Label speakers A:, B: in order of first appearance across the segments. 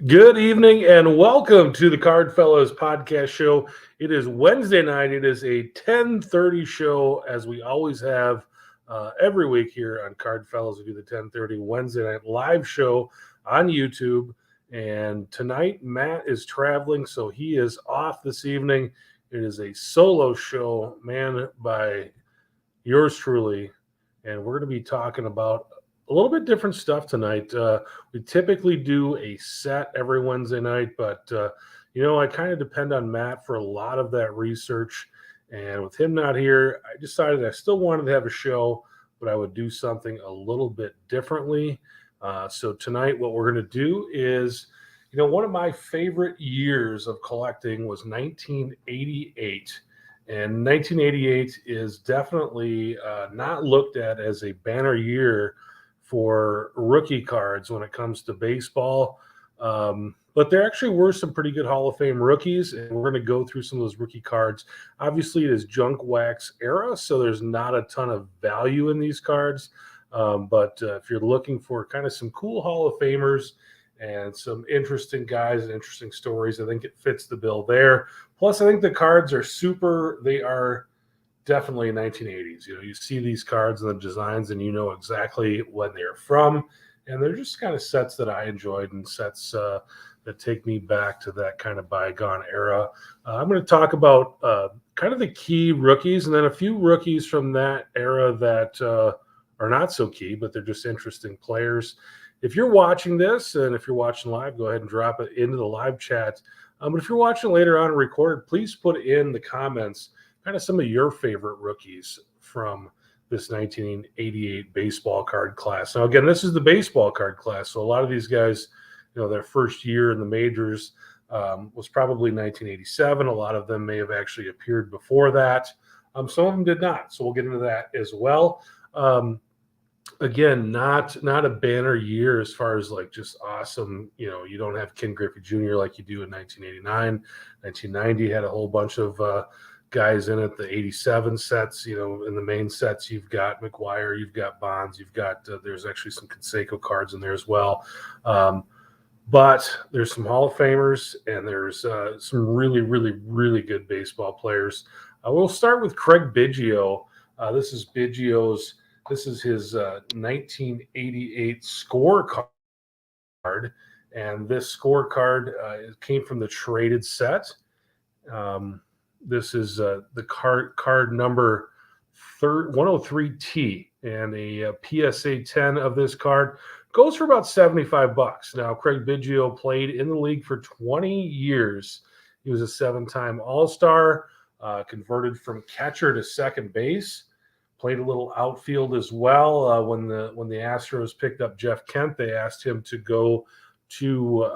A: Good evening and welcome to the Card Fellows podcast show. It is Wednesday night. It is a 10:30 show, as we always have every week here on Card Fellows. We do the 10:30 Wednesday night live show on YouTube. And tonight, Matt is traveling, so he is off this evening. It is a solo show, man, by yours truly. And we're going to be talking about a little bit different stuff tonight. We typically do a set every Wednesday night, but I kind of depend on Matt for a lot of that research. And with him not here, I decided I still wanted to have a show, but I would do something a little bit differently. So tonight, what we're going to do is, one of my favorite years of collecting was 1988. And 1988 is definitely not looked at as a banner year for rookie cards when it comes to baseball. But there actually were some pretty good Hall of Fame rookies, and we're going to go through some of those rookie cards. Obviously, it is junk wax era, so there's not a ton of value in these cards. But if you're looking for kind of some cool Hall of Famers and some interesting guys and interesting stories, I think it fits the bill there. Plus, I think the cards are super. They are definitely 1980s. You see these cards and the designs, and you know exactly when they're from. And they're just kind of sets that I enjoyed and sets that take me back to that kind of bygone era. I'm going to talk about kind of the key rookies and then a few rookies from that era that are not so key, but they're just interesting players. If you're watching this and if you're watching live, go ahead and drop it into the live chat. But if you're watching later on recorded, please put in the comments kind of some of your favorite rookies from this 1988 baseball card class. Now, again, this is the baseball card class. So a lot of these guys, their first year in the majors was probably 1987. A lot of them may have actually appeared before that. Some of them did not. So we'll get into that as well. Again, not a banner year as far as like just awesome. You don't have Ken Griffey Jr. like you do in 1989. 1990 had a whole bunch of guys in it. The 87 sets, in the main sets, you've got McGuire, you've got Bonds, you've got there's actually some Canseco cards in there as well. But there's some Hall of Famers and there's some really, really, really good baseball players. We'll start with Craig Biggio. This is Biggio's. This is his 1988 scorecard, and this scorecard came from the traded set. This is the card number 103T, and a PSA 10 of this card goes for about $75. Now, Craig Biggio played in the league for 20 years. He was a 7-time All-Star, converted from catcher to second base. Played a little outfield as well. When the Astros picked up Jeff Kent, they asked him to go to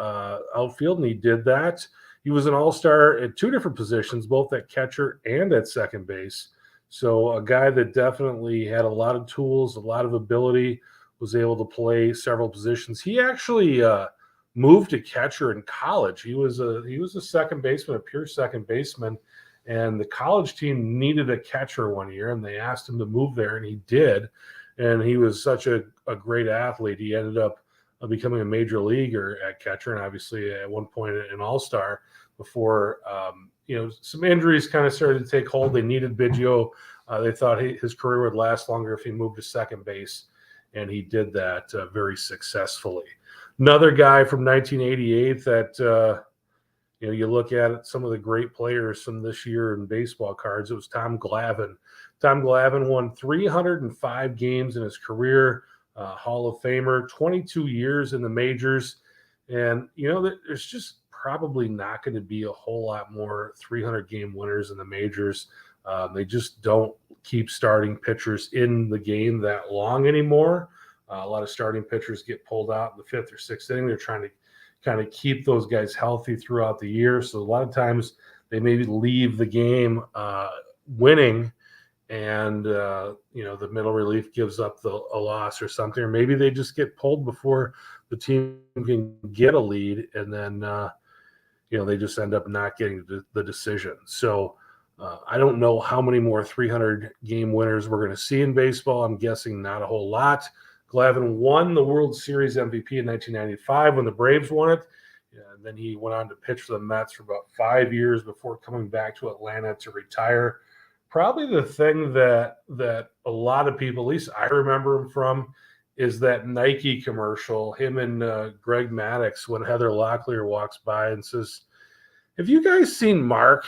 A: outfield, and he did that. He was an all-star at two different positions, both at catcher and at second base. So a guy that definitely had a lot of tools, a lot of ability, was able to play several positions. He actually moved to catcher in college. He was a second baseman, a pure second baseman. And the college team needed a catcher one year, and they asked him to move there, and he did. And he was such a great athlete. He ended up becoming a major leaguer at catcher, and obviously at one point an all-star before, some injuries kind of started to take hold. They needed Biggio. They thought his career would last longer if he moved to second base, and he did that very successfully. Another guy from 1988 that you look at some of the great players from this year in baseball cards. It was Tom Glavin. Tom Glavin won 305 games in his career, Hall of Famer, 22 years in the majors. And, there's just probably not going to be a whole lot more 300-game winners in the majors. They just don't keep starting pitchers in the game that long anymore. A lot of starting pitchers get pulled out in the fifth or sixth inning. They're trying to kind of keep those guys healthy throughout the year. So a lot of times they maybe leave the game winning, and the middle relief gives up a loss or something, or maybe they just get pulled before the team can get a lead, and then they just end up not getting the decision. So I don't know how many more 300-game winners we're going to see in baseball. I'm guessing not a whole lot. Glavin won the World Series MVP in 1995 when the Braves won it. Yeah, and then he went on to pitch for the Mets for about 5 years before coming back to Atlanta to retire. Probably the thing that a lot of people, at least I remember him from, is that Nike commercial. Him and Greg Maddux, when Heather Locklear walks by and says, "Have you guys seen Mark?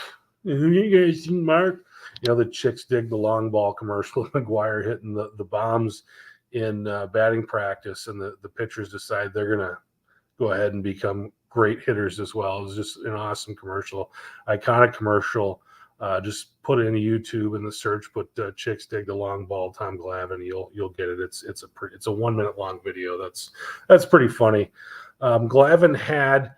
A: Have you guys seen Mark?" The chicks dig the long ball commercial. McGuire hitting the bombs in batting practice, and the pitchers decide they're gonna go ahead and become great hitters as well. It was just an awesome commercial, iconic commercial. Just put it into YouTube in the search, put "chicks dig the long ball" Tom Glavin. You'll get it. It's a 1 minute long video. That's pretty funny. Glavin had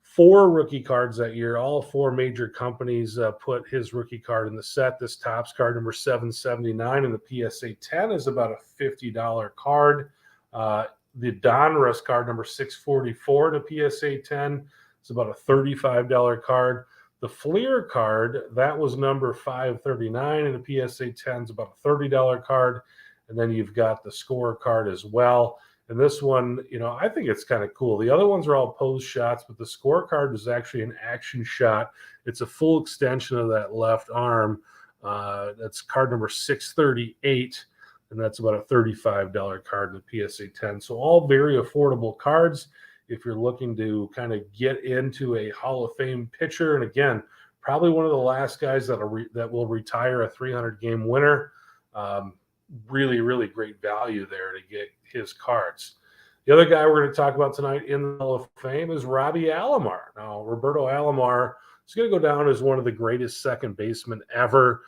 A: 4 rookie cards that year. All 4 major companies put his rookie card in the set. This Topps card number 779 and the PSA 10 is about a $50 card. The Donruss card number 644 to PSA 10 is about a $35 card. The Fleer card, that was number 539 and the PSA 10 is about a $30 card. And then you've got the Score card as well. And this one, I think it's kind of cool. The other ones are all pose shots, but the Scorecard is actually an action shot. It's a full extension of that left arm. That's card number 638, and that's about a $35 card in the PSA 10. So all very affordable cards if you're looking to kind of get into a Hall of Fame pitcher. And again, probably one of the last guys that will retire a 300-game winner. Really, really great value there to get his cards. The other guy we're going to talk about tonight in the Hall of Fame is Robbie Alomar. Now, Roberto Alomar is going to go down as one of the greatest second basemen ever.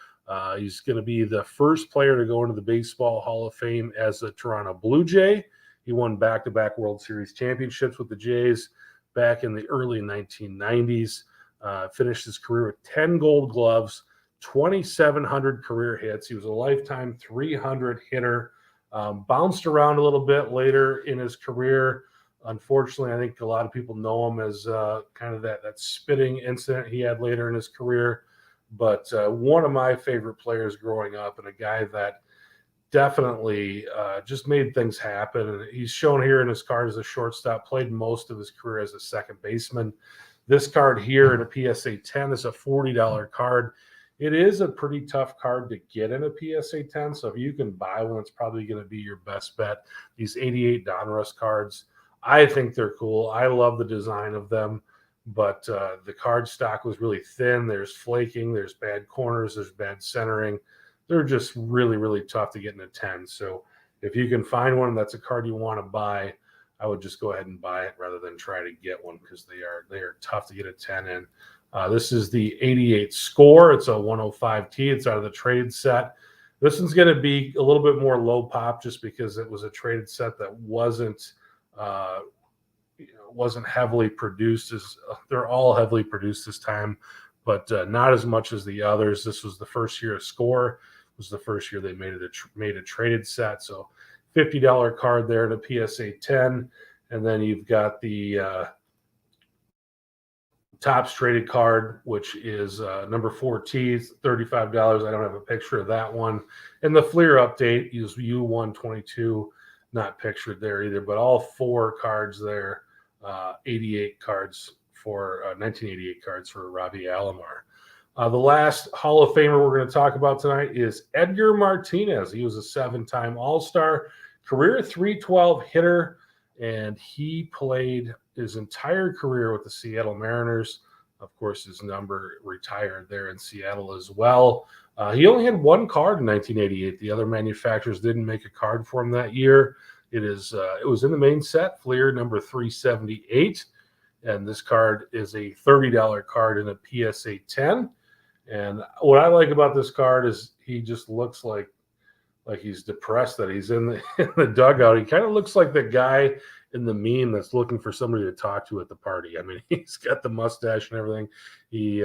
A: He's going to be the first player to go into the Baseball Hall of Fame as a Toronto Blue Jay. He won back-to-back World Series championships with the Jays back in the early 1990s. Finished his career with 10 Gold Gloves, 2,700 career hits. He was a lifetime 300 hitter. Bounced around a little bit later in his career. Unfortunately, I think a lot of people know him as kind of that spitting incident he had later in his career. But one of my favorite players growing up, and a guy that definitely just made things happen. And he's shown here in his card as a shortstop, played most of his career as a second baseman. This card here in a PSA 10 is a $40 card. It is a pretty tough card to get in a PSA 10, so if you can buy one, it's probably going to be your best bet. These 88 Donruss cards, I think they're cool. I love the design of them, but the card stock was really thin. There's flaking, there's bad corners, there's bad centering. They're just really, really tough to get in a 10. So if you can find one that's a card you want to buy, I would just go ahead and buy it rather than try to get one, because they are tough to get a 10 in. This is the 88 Score. It's a 105T. It's out of the traded set. This one's going to be a little bit more low pop just because it was a traded set that wasn't heavily produced. They're all heavily produced this time, but not as much as the others. This was the first year of Score. It was the first year they made a traded set. So $50 card there in a PSA 10. And then you've got the Topps traded card, which is number 4T, $35. I don't have a picture of that one. And the Fleer update is U122, not pictured there either, but all 4 cards there, 88 cards for 1988 cards for Robbie Alomar. The last Hall of Famer we're going to talk about tonight is Edgar Martinez. He was a 7-time All-Star, career .312 hitter, and he played his entire career with the Seattle Mariners. Of course, his number retired there in Seattle as well. He only had 1 card in 1988. The other manufacturers didn't make a card for him that year. It was in the main set, Fleer number 378, and this card is a $30 card in a PSA 10. And what I like about this card is he just looks like he's depressed that he's in the dugout. He kind of looks like the guy in the meme that's looking for somebody to talk to at the party. I mean, he's got the mustache and everything. He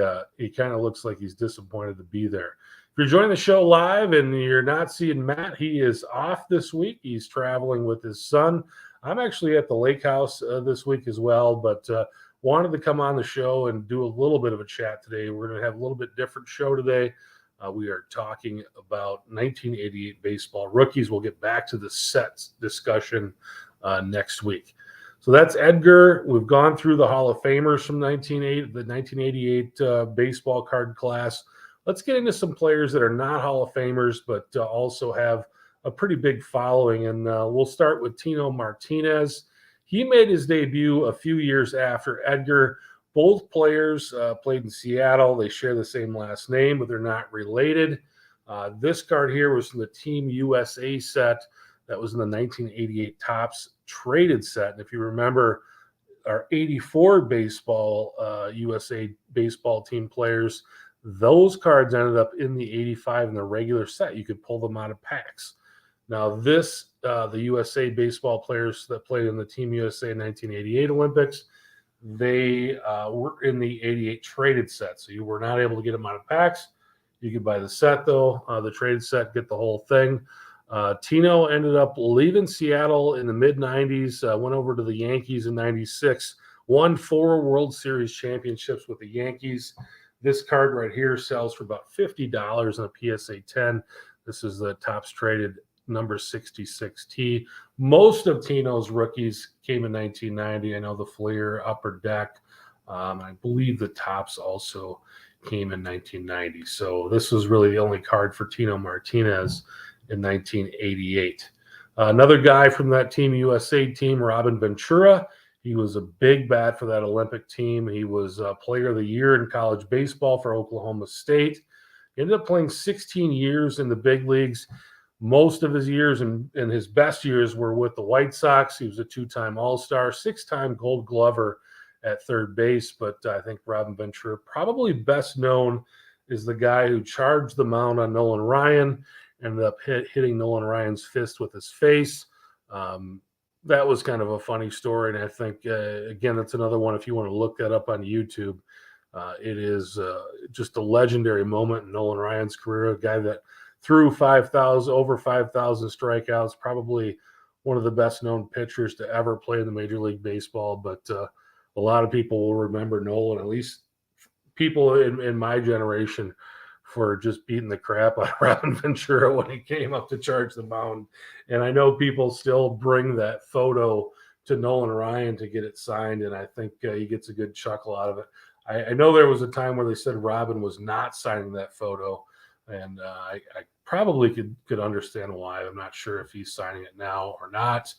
A: kind of looks like he's disappointed to be there. If you're joining the show live and you're not seeing Matt, he is off this week. He's traveling with his son. I'm actually at the lake house this week as well, but wanted to come on the show and do a little bit of a chat today. We're going to have a little bit different show today. We are talking about 1988 baseball rookies. We'll get back to the sets discussion next week. So that's Edgar. We've gone through the Hall of Famers from the 1988 baseball card class. Let's get into some players that are not Hall of Famers, but also have a pretty big following. And we'll start with Tino Martinez. He made his debut a few years after Edgar. Both players played in Seattle. They share the same last name, but they're not related. This card here was from the Team USA set that was in the 1988 Topps traded set. And if you remember, our 84 baseball USA baseball team players, those cards ended up in the 85 in the regular set. You could pull them out of packs. Now this, the USA baseball players that played in the Team USA 1988 Olympics, they were in the 88 traded set. So you were not able to get them out of packs. You could buy the set though, the traded set, get the whole thing. Tino ended up leaving Seattle in the mid-90s, went over to the Yankees in 96, won 4 World Series championships with the Yankees. This card right here sells for about $50 on a PSA 10. This is the Topps traded number 66T. Most of Tino's rookies came in 1990. I know the Fleer, Upper Deck. I believe the Topps also came in 1990. So this was really the only card for Tino Martinez in 1988. Another guy from that Team USA team, Ventura. He was a big bat for that Olympic team. He was Player of the Year in college baseball for Oklahoma State. He ended up playing 16 years in the big leagues. Most of his years and his best years were with the White Sox. He was a 2-time All-Star, 6-time Gold Glover at third base. But I think Ventura, probably best known, is the guy who charged the mound on Nolan Ryan, ended up hitting Nolan Ryan's fist with his face. That was kind of a funny story. And I think, again, that's another one, if you want to look that up on YouTube, it is just a legendary moment in Nolan Ryan's career, a guy that threw over 5,000 strikeouts, probably one of the best known pitchers to ever play in the Major League Baseball. But a lot of people will remember Nolan, at least people in my generation, for just beating the crap out of Ventura when he came up to charge the mound. And I know people still bring that photo to Nolan Ryan to get it signed, and I think he gets a good chuckle out of it. I know there was a time where they said Robin was not signing that photo, and I probably could understand why. I'm not sure if he's signing it now or not.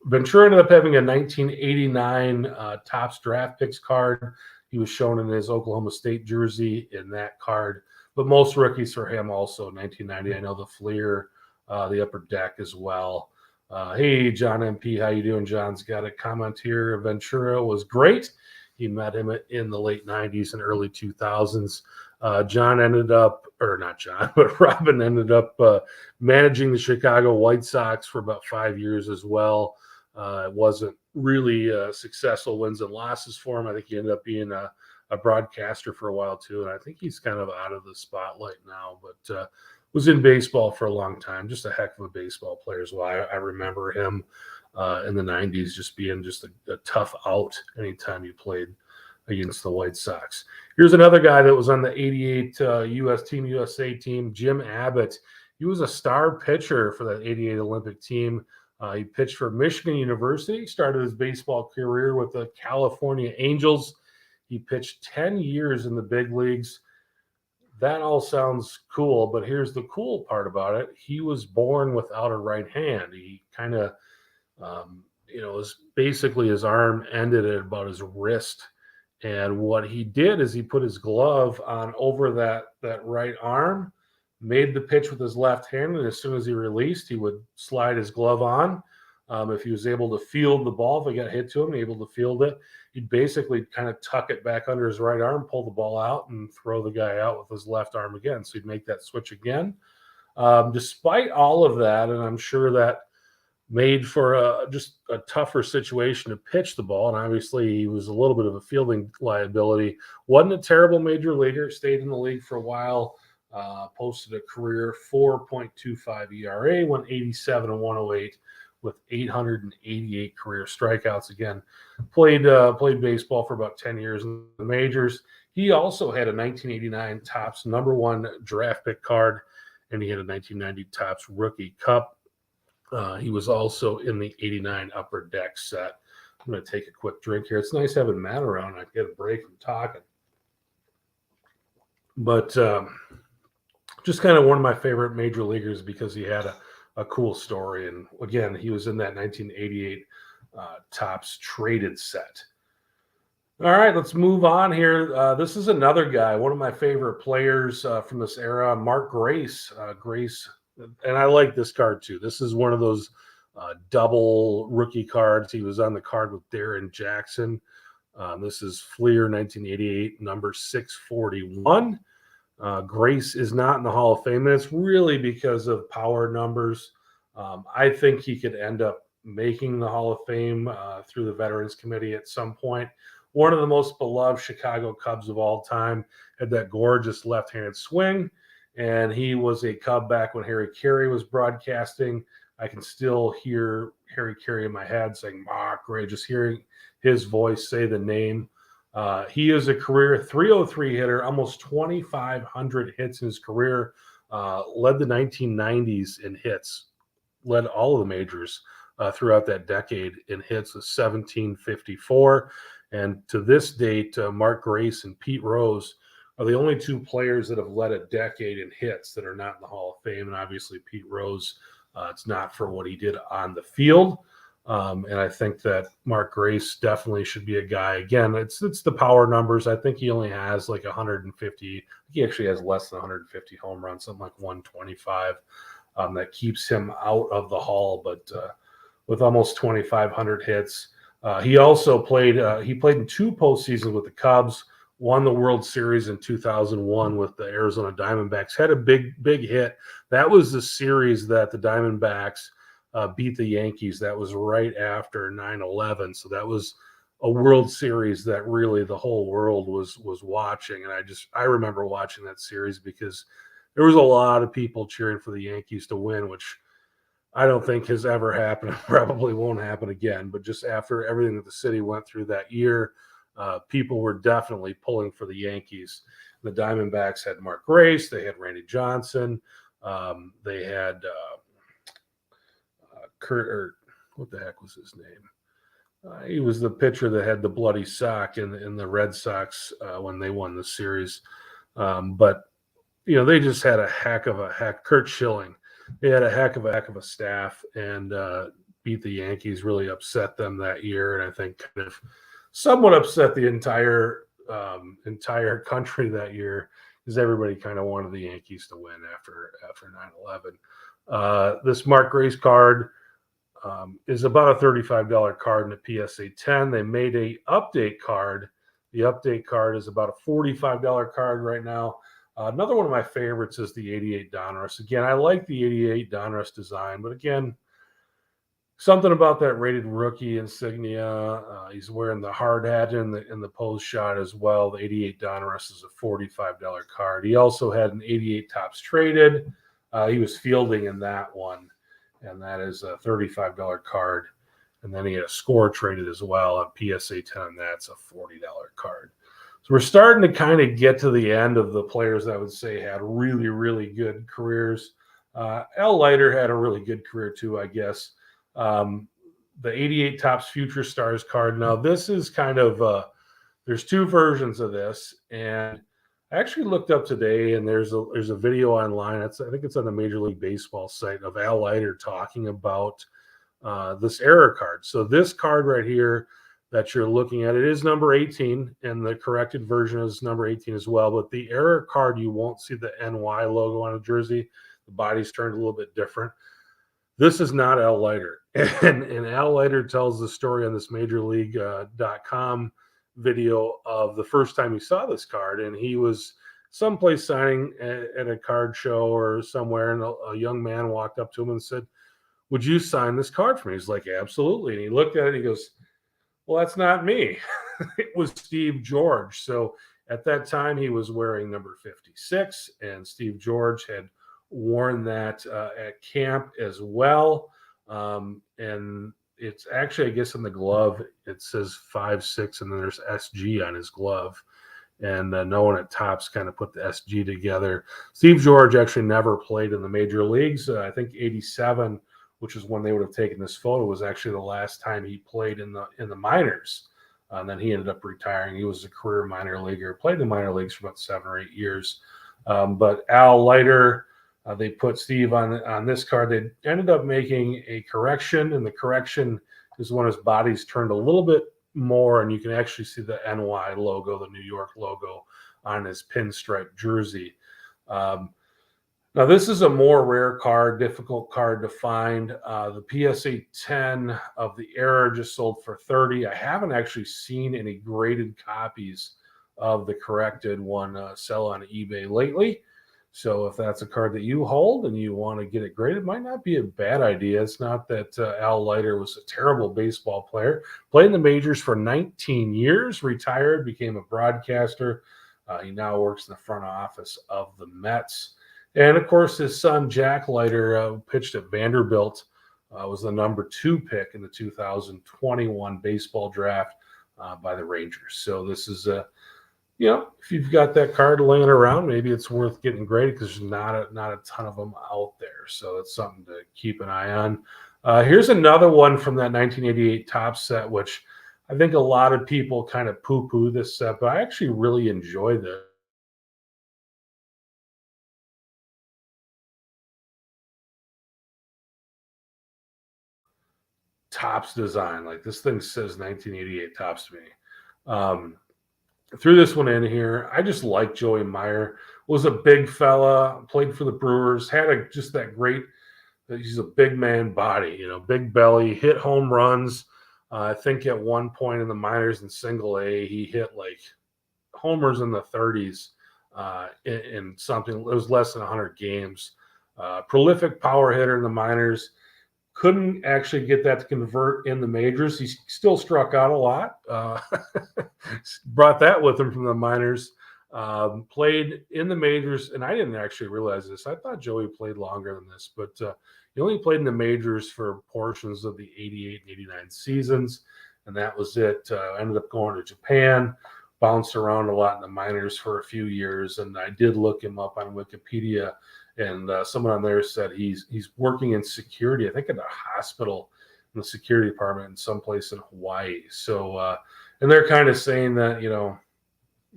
A: Ventura ended up having a 1989 Topps draft picks card. He was shown in his Oklahoma State jersey in that card. But most rookies for him also 1990. I know the Fleer, the Upper Deck as well. Hey, John MP, how you doing? John's got a comment here. Ventura was great. He met him in the late 90s and early 2000s. John ended up, or not John, but Robin ended up managing the Chicago White Sox for about 5 years as well. It wasn't really successful wins and losses for him. I think he ended up being a broadcaster for a while too, and I think he's kind of out of the spotlight now, but was in baseball for a long time. Just a heck of a baseball player as well. I remember him in the 90s just being just a tough out anytime you played against the White Sox. Here's another guy that was on the 88 Team USA team, Jim Abbott. He was a star pitcher for that 88 Olympic team. He pitched for Michigan University, started his baseball career with the California Angels. He pitched 10 years in the big leagues. That all sounds cool, but here's the cool part about it. He was born without a right hand. He kind of, basically his arm ended at about his wrist. And what he did is he put his glove on over that right arm, made the pitch with his left hand, and as soon as he released, he would slide his glove on. If he was able to field the ball, if it got hit to him, able to field it, he'd basically kind of tuck it back under his right arm, pull the ball out, and throw the guy out with his left arm again. So he'd make that switch again. Despite all of that, and I'm sure that made for just a tougher situation to pitch the ball, and obviously he was a little bit of a fielding liability. Wasn't a terrible major leaguer, stayed in the league for a while, posted a career 4.25 ERA, went 87 and 108 with 888 career strikeouts. Again, played baseball for about 10 years in the majors. He also had a 1989 Topps #1 draft pick card, and he had a 1990 Topps Rookie Cup. He was also in the 89 Upper Deck set. I'm going to take a quick drink here. It's nice having Matt around. I get a break from talking. But just kind of one of my favorite major leaguers because he had a cool story. And again, he was in that 1988 Topps traded set. All right, let's move on here. This is another guy, one of my favorite players from this era, Mark Grace. Grace, and I like this card too. This is one of those double rookie cards. He was on the card with Darren Jackson. This is Fleer 1988, number 641. Grace is not in the Hall of Fame, and it's really because of power numbers. I think he could end up making the Hall of Fame through the Veterans Committee at some point. One of the most beloved Chicago Cubs of all time, had that gorgeous left-handed swing, and he was a Cub back when Harry Carey was broadcasting. I can still hear Harry Carey in my head saying, Mark Grace, just hearing his voice say the name. He is a career 303 hitter, almost 2,500 hits in his career, led the 1990s in hits, led all of the majors throughout that decade in hits with 1754. And to this date, Mark Grace and Pete Rose are the only two players that have led a decade in hits that are not in the Hall of Fame. And obviously, Pete Rose, it's not for what he did on the field. And I think that Mark Grace definitely should be a guy. Again, it's the power numbers. I think he only has like 150. He actually has less than 150 home runs, something like 125. That keeps him out of the Hall. But with almost 2,500 hits, he also played. He played in 2 postseasons with the Cubs. Won the World Series in 2001 with the Arizona Diamondbacks. Had a big hit. That was the series that the Diamondbacks beat the Yankees. That was right after 9/11. So that was a World Series that really the whole world was watching. And I remember watching that series because there was a lot of people cheering for the Yankees to win, which I don't think has ever happened. Probably won't happen again. But just after everything that the city went through that year, people were definitely pulling for the Yankees. The Diamondbacks had Mark Grace. They had Randy Johnson. They had Kurt, or what the heck was his name? He was the pitcher that had the bloody sock in the Red Sox when they won the series. But they just had a heck of a Kurt Schilling. They had a heck of a staff, and beat the Yankees. Really upset them that year, and I think kind of somewhat upset the entire country that year, because everybody kind of wanted the Yankees to win after 9/11. This Mark Grace card is about a $35 card in a PSA 10. They made a update card. The update card is about a $45 card right now. Another one of my favorites is the 88 Donruss. Again, I like the 88 Donruss design, but again, something about that rated rookie insignia. He's wearing the hard hat in the pose shot as well. The 88 Donruss is a $45 card. He also had an 88 Topps traded. He was fielding in that one, and that is a $35 card. And then he had a score traded as well on PSA 10. That's a $40 card. So we're starting to kind of get to the end of the players that I would say had really, really good careers. Leiter had a really good career too, I guess. The 88 Topps Future Stars card. Now, this is kind of, there's 2 versions of this. And I actually looked up today, and there's a video online. I think it's on the Major League Baseball site of Leiter talking about this error card. So this card right here that you're looking at, it is number 18, and the corrected version is number 18 as well. But the error card, you won't see the NY logo on a jersey. The body's turned a little bit different. This is not Leiter. And Leiter tells the story on this MajorLeague.com video of the first time he saw this card. And he was someplace signing at a card show or somewhere, and a young man walked up to him and said, "Would you sign this card for me?" He's like, "Absolutely." And he looked at it and he goes, "Well, that's not me." It was Steve George. So at that time, he was wearing number 56, and Steve George had worn that at camp as well. And it's actually, I guess, in the glove, it says 5'6", and then there's SG on his glove. And no one at Topps kind of put the SG together. Steve George actually never played in the major leagues. I think 87 which is when they would have taken this photo, was actually the last time he played in the minors. And then he ended up retiring. He was a career minor leaguer, played in the minor leagues for about 7 or 8 years. But Al Leiter, they put Steve on this card. They ended up making a correction, and the correction is when his body's turned a little bit more, and you can actually see the NY logo, the New York logo, on his pinstripe jersey. Now, this is a more rare card, difficult card to find. The PSA 10 of the era just sold for $30. I haven't actually seen any graded copies of the corrected one sell on eBay lately. So if that's a card that you hold and you want to get it graded, it might not be a bad idea. It's not that Al Leiter was a terrible baseball player. Played in the majors for 19 years, retired, became a broadcaster. He now works in the front office of the Mets. And, of course, his son, Jack Leiter, pitched at Vanderbilt, was the number 2 pick in the 2021 baseball draft by the Rangers. So this is, if you've got that card laying around, maybe it's worth getting graded because there's not a ton of them out there. So it's something to keep an eye on. Here's another one from that 1988 Topps set, which I think a lot of people kind of poo-poo this set, but I actually really enjoy this. Topps design. Like, this thing says 1988 Topps to me. Threw this one in here. I just like Joey Meyer. Was a big fella, played for the Brewers, had just that great, he's a big man body, big belly, hit home runs. I think at one point in the minors in single A, he hit like homers in the 30s in something. It was less than 100 games. Prolific power hitter in the minors. Couldn't actually get that to convert in the majors. He still struck out a lot. Brought that with him from the minors. Played in the majors, and I didn't actually realize this. I thought Joey played longer than this, but he only played in the majors for portions of the 88 and 89 seasons, and that was it. Ended up going to Japan, bounced around a lot in the minors for a few years, and I did look him up on Wikipedia. And someone on there said he's working in security, I think at a hospital in the security department in someplace in Hawaii. So, and they're kind of saying that,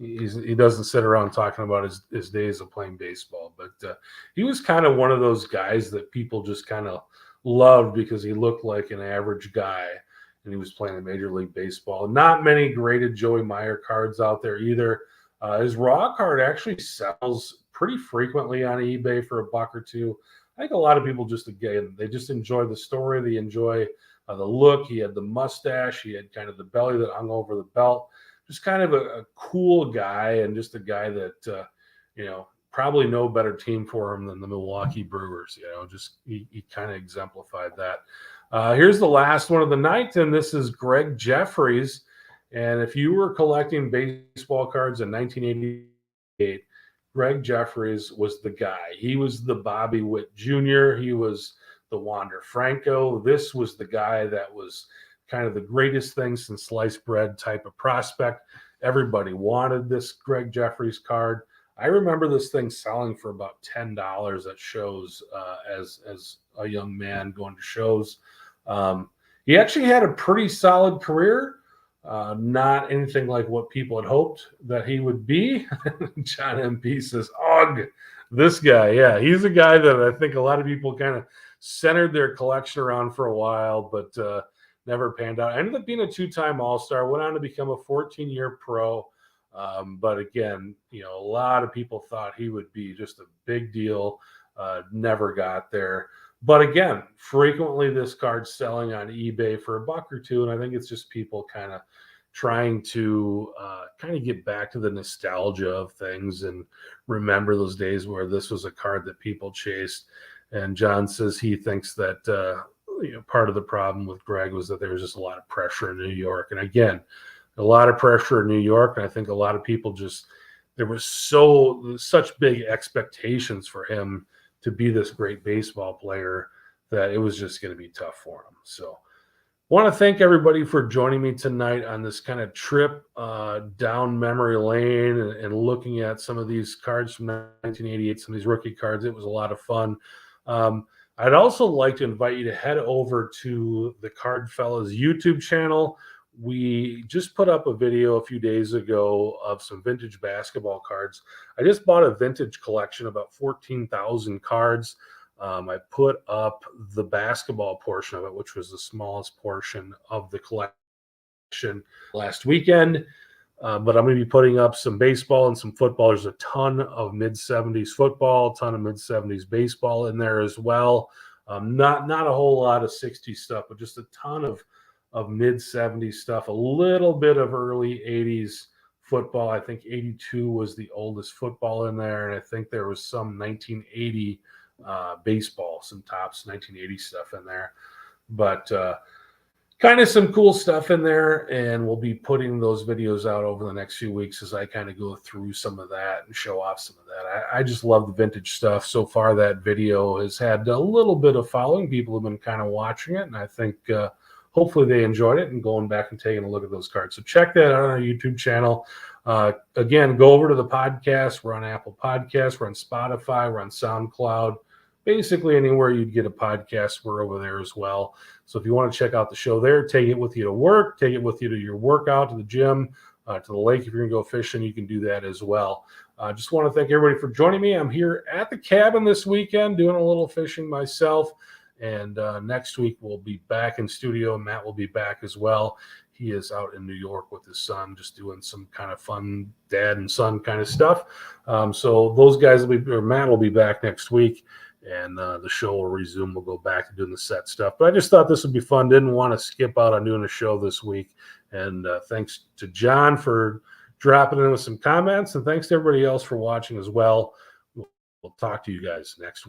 A: he doesn't sit around talking about his days of playing baseball. But he was kind of one of those guys that people just kind of loved because he looked like an average guy and he was playing in Major League Baseball. Not many graded Joey Meyer cards out there either. His raw card actually sells pretty frequently on eBay for $1 or $2. I think a lot of people they just enjoy the story. They enjoy the look. He had the mustache. He had kind of the belly that hung over the belt. Just kind of a cool guy, and just a guy that, probably no better team for him than the Milwaukee Brewers. He kind of exemplified that. Here's the last one of the night, and this is Greg Jeffries. And if you were collecting baseball cards in 1988, Greg Jeffries was the guy. He was the Bobby Witt Jr. He was the Wander Franco. This was the guy that was kind of the greatest thing since sliced bread type of prospect. Everybody wanted this Greg Jeffries card. I remember this thing selling for about $10 at shows as a young man going to shows. He actually had a pretty solid career. Not anything like what people had hoped that he would be. John MP says, "Ugh, this guy." Yeah, he's a guy that I think a lot of people kind of centered their collection around for a while, but never panned out. Ended up being a 2-time All-Star, went on to become a 14-year pro. But again, a lot of people thought he would be just a big deal. Never got there. But again, frequently this card's selling on eBay for $1 or $2, and I think it's just people kind of trying to get back to the nostalgia of things and remember those days where this was a card that people chased. And John says he thinks that part of the problem with Greg was that there was just a lot of pressure in New York. And again, a lot of pressure in New York, and I think a lot of people there was such big expectations for him to be this great baseball player that it was just going to be tough for him. So want to thank everybody for joining me tonight on this kind of trip down memory lane and looking at some of these cards from 1988, some of these rookie cards. It was a lot of fun. I'd also like to invite you to head over to the Card Fellas YouTube channel. We just put up a video a few days ago of some vintage basketball cards. I just bought a vintage collection, about 14,000 cards. I put up the basketball portion of it, which was the smallest portion of the collection last weekend. But I'm going to be putting up some baseball and some football. There's a ton of mid-70s football, a ton of mid-70s baseball in there as well. Not a whole lot of 60s stuff, but just a ton of mid-70s stuff, a little bit of early 80s football. I think 82 was the oldest football in there, and I think there was some 1980 baseball, some Topps 1980 stuff in there. But kind of some cool stuff in there, and we'll be putting those videos out over the next few weeks as I kind of go through some of that and show off some of that. I just love the vintage stuff. So far, that video has had a little bit of following. People have been kind of watching it, and I think hopefully they enjoyed it and going back and taking a look at those cards. So check that out on our YouTube channel. Again, go over to the podcast. We're on Apple Podcasts. We're on Spotify. We're on SoundCloud. Basically, anywhere you'd get a podcast, we're over there as well. So if you want to check out the show there, take it with you to work, take it with you to your workout, to the gym, to the lake. If you're going to go fishing, you can do that as well. Just want to thank everybody for joining me. I'm here at the cabin this weekend doing a little fishing myself. And next week, we'll be back in studio. Matt will be back as well. He is out in New York with his son, just doing some kind of fun dad and son kind of stuff. So those guys will be, or Matt will be back next week. And the show will resume. We'll go back to doing the set stuff. But I just thought this would be fun. Didn't want to skip out on doing a show this week. And thanks to John for dropping in with some comments. And thanks to everybody else for watching as well. We'll talk to you guys next week.